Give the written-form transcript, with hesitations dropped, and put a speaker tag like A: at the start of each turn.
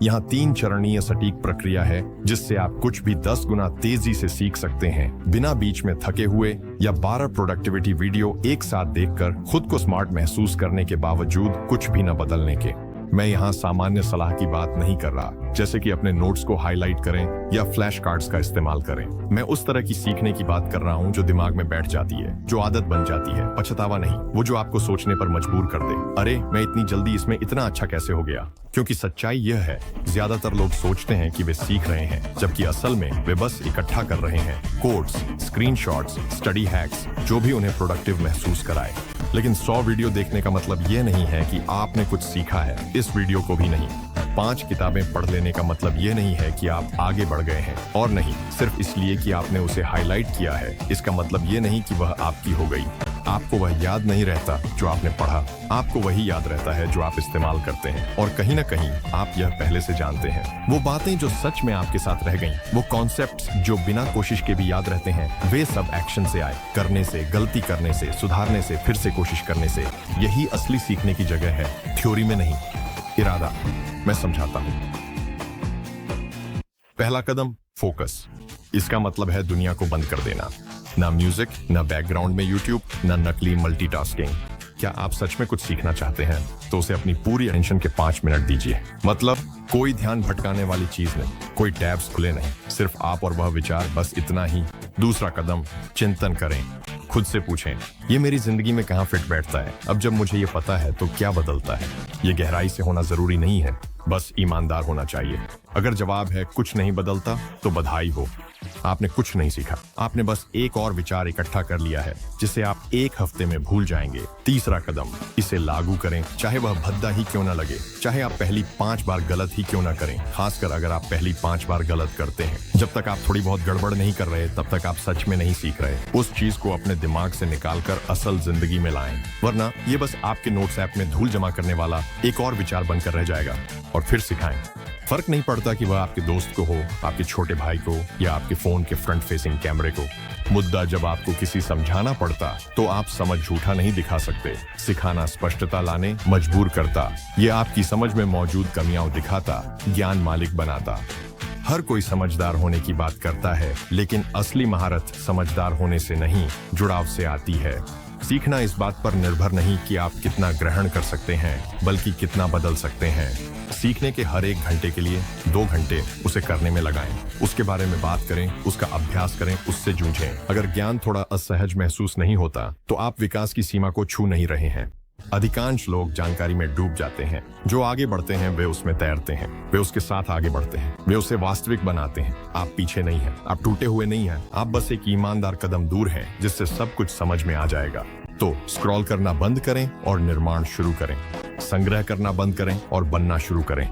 A: यहाँ 3 चरणीय सटीक प्रक्रिया है जिससे आप कुछ भी 10 गुना तेजी से सीख सकते हैं, बिना बीच में थके हुए या 12 प्रोडक्टिविटी वीडियो एक साथ देखकर खुद को स्मार्ट महसूस करने के बावजूद कुछ भी न बदलने के। मैं यहाँ सामान्य सलाह की बात नहीं कर रहा, जैसे कि अपने नोट्स को हाईलाइट करें या फ्लैश कार्ड्स का इस्तेमाल करें। मैं उस तरह की सीखने की बात कर रहा हूँ जो दिमाग में बैठ जाती है, जो आदत बन जाती है, पछतावा नहीं, वो जो आपको सोचने पर मजबूर कर दे, अरे मैं इतनी जल्दी इसमें इतना अच्छा कैसे हो गया। क्योंकि सच्चाई यह है, ज्यादातर लोग सोचते हैं कि वे सीख रहे हैं, जबकि असल में वे बस इकट्ठा कर रहे हैं कोड्स, स्क्रीनशॉट्स, स्टडी हैक्स, जो भी उन्हें प्रोडक्टिव महसूस कराए। लेकिन 100 वीडियो देखने का मतलब यह नहीं है कि आपने कुछ सीखा है, इस वीडियो को भी नहीं। 5 किताबें पढ़ लेने का मतलब ये नहीं है कि आप आगे बढ़ गए हैं, और नहीं सिर्फ इसलिए कि आपने उसे हाईलाइट किया है, इसका मतलब ये नहीं कि वह आपकी हो गई। आपको वह याद नहीं रहता जो आपने पढ़ा, आपको वही याद रहता है जो आप इस्तेमाल करते हैं, और कहीं ना कहीं आप यह पहले से जानते हैं। वो बातें जो सच में आपके साथ रह गईं, वो कॉन्सेप्ट्स जो बिना कोशिश के भी याद रहते हैं, वे सब एक्शन से आए, करने से, गलती करने से, सुधारने से, फिर से कोशिश करने से। यही असली सीखने की जगह है, थ्योरी में नहीं, इरादा। मैं समझाता हूं। पहला कदम, फोकस। इसका मतलब है दुनिया को बंद कर देना। ना म्यूजिक, ना बैकग्राउंड में यूट्यूब, ना नकली मल्टीटास्किंग। क्या आप सच में कुछ सीखना चाहते हैं तो उसे अपनी पूरी अटेंशन के 5 मिनट दीजिए। मतलब कोई ध्यान भटकाने वाली चीज नहीं, कोई टैब्स खुले नहीं, सिर्फ आप और वह विचार, बस इतना ही। दूसरा कदम, चिंतन करें। खुद से पूछें, ये मेरी जिंदगी में कहाँ फिट बैठता है? अब जब मुझे ये पता है तो क्या बदलता है? ये गहराई से होना जरूरी नहीं है, बस ईमानदार होना चाहिए। अगर जवाब है कुछ नहीं बदलता, तो बधाई हो, आपने कुछ नहीं सीखा। आपने बस एक और विचार इकट्ठा कर लिया है जिसे आप 1 हफ्ते में भूल जाएंगे। तीसरा कदम, इसे लागू करें, चाहे वह भद्दा ही क्यों ना लगे, चाहे आप पहली 5 बार गलत ही क्यों ना करें। खासकर अगर आप पहली 5 बार गलत करते हैं। जब तक आप थोड़ी बहुत गड़बड़ नहीं कर रहे, तब तक आप सच में नहीं सीख रहे। उस चीज को अपने दिमाग से निकालकर असल जिंदगी में लाएं, वरना ये बस आपके नोट्स ऐप में धूल जमा करने वाला एक और विचार बनकर रह जाएगा। और फिर सिखाएं। फर्क नहीं पड़ता कि वह आपके दोस्त को हो, आपके छोटे भाई को, या आपके फोन के फ्रंट फेसिंग कैमरे को। मुद्दा जब आपको किसी समझाना पड़ता, तो आप समझ झूठा नहीं दिखा सकते। सिखाना स्पष्टता लाने मजबूर करता, ये आपकी समझ में मौजूद कमियां दिखाता, ज्ञान मालिक बनाता। हर कोई समझदार होने की बात करता है, लेकिन असली महारत समझदार होने से नहीं, जुड़ाव से आती है। सीखना इस बात पर निर्भर नहीं कि आप कितना ग्रहण कर सकते हैं, बल्कि कितना बदल सकते हैं। सीखने के हर 1 घंटे के लिए 2 घंटे उसे करने में लगाएं। उसके बारे में बात करें, उसका अभ्यास करें, उससे जूझें। अगर ज्ञान थोड़ा असहज महसूस नहीं होता, तो आप विकास की सीमा को छू नहीं रहे हैं। अधिकांश लोग जानकारी में डूब जाते हैं। जो आगे बढ़ते हैं वे उसमें तैरते हैं, वे उसके साथ आगे बढ़ते हैं, वे उसे वास्तविक बनाते हैं। आप पीछे नहीं हैं, आप टूटे हुए नहीं हैं, आप बस एक ईमानदार कदम दूर हैं, जिससे सब कुछ समझ में आ जाएगा। तो स्क्रॉल करना बंद करें और निर्माण शुरू करें। संग्रह करना बंद करें और बनना शुरू करें।